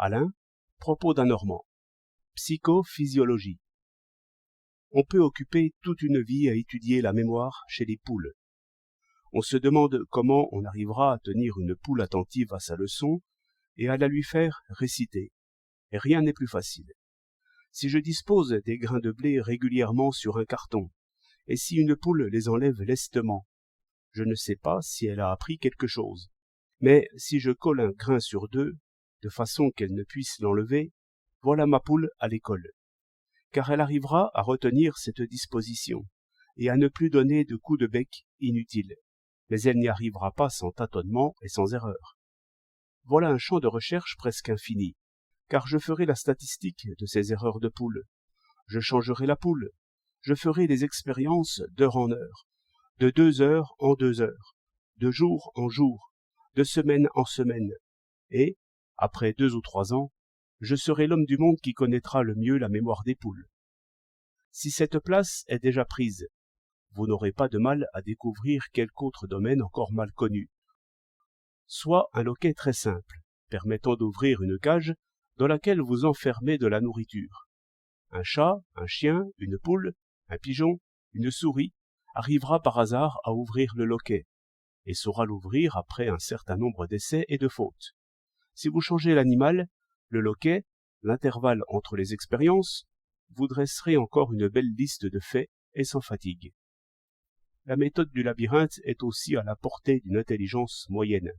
Alain, propos d'un Normand. Psychophysiologie. On peut occuper toute une vie à étudier la mémoire chez les poules. On se demande comment on arrivera à tenir une poule attentive à sa leçon et à la lui faire réciter. Et rien n'est plus facile. Si je dispose des grains de blé régulièrement sur un carton, et si une poule les enlève lestement, je ne sais pas si elle a appris quelque chose. Mais si je colle un grain sur deux, de façon qu'elle ne puisse l'enlever, voilà ma poule à l'école. Car elle arrivera à retenir cette disposition, et à ne plus donner de coups de bec inutiles. Mais elle n'y arrivera pas sans tâtonnement et sans erreur. Voilà un champ de recherche presque infini, car je ferai la statistique de ces erreurs de poule. Je changerai la poule. Je ferai des expériences d'heure en heure, de 2 heures en 2 heures, de jour en jour, de semaine en semaine. Et, après 2 ou 3 ans, je serai l'homme du monde qui connaîtra le mieux la mémoire des poules. Si cette place est déjà prise, vous n'aurez pas de mal à découvrir quelque autre domaine encore mal connu. Soit un loquet très simple, permettant d'ouvrir une cage dans laquelle vous enfermez de la nourriture. Un chat, un chien, une poule, un pigeon, une souris arrivera par hasard à ouvrir le loquet, et saura l'ouvrir après un certain nombre d'essais et de fautes. Si vous changez l'animal, le loquet, l'intervalle entre les expériences, vous dresserez encore une belle liste de faits et sans fatigue. La méthode du labyrinthe est aussi à la portée d'une intelligence moyenne.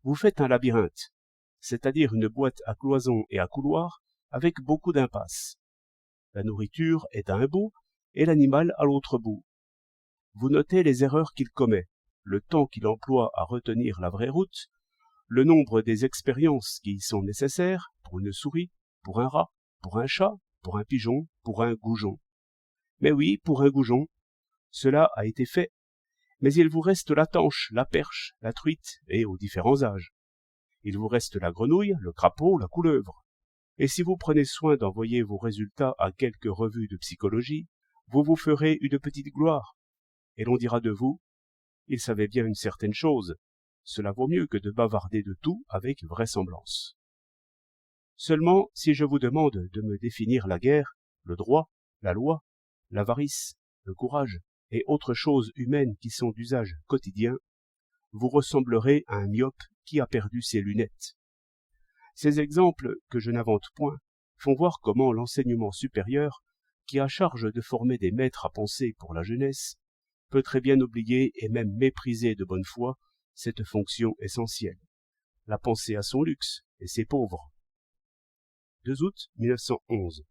Vous faites un labyrinthe, c'est-à-dire une boîte à cloisons et à couloirs avec beaucoup d'impasses. La nourriture est à un bout et l'animal à l'autre bout. Vous notez les erreurs qu'il commet, le temps qu'il emploie à retenir la vraie route, le nombre des expériences qui y sont nécessaires pour une souris, pour un rat, pour un chat, pour un pigeon, pour un goujon. Mais oui, pour un goujon, cela a été fait. Mais il vous reste la tanche, la perche, la truite, et aux différents âges. Il vous reste la grenouille, le crapaud, la couleuvre. Et si vous prenez soin d'envoyer vos résultats à quelques revues de psychologie, vous vous ferez une petite gloire. Et l'on dira de vous, il savait bien une certaine chose. Cela vaut mieux que de bavarder de tout avec vraisemblance. Seulement, si je vous demande de me définir la guerre, le droit, la loi, l'avarice, le courage et autres choses humaines qui sont d'usage quotidien, vous ressemblerez à un myope qui a perdu ses lunettes. Ces exemples, que je n'invente point, font voir comment l'enseignement supérieur, qui a charge de former des maîtres à penser pour la jeunesse, peut très bien oublier et même mépriser de bonne foi cette fonction essentielle. La pensée a son luxe et ses pauvres. 2 août 1911.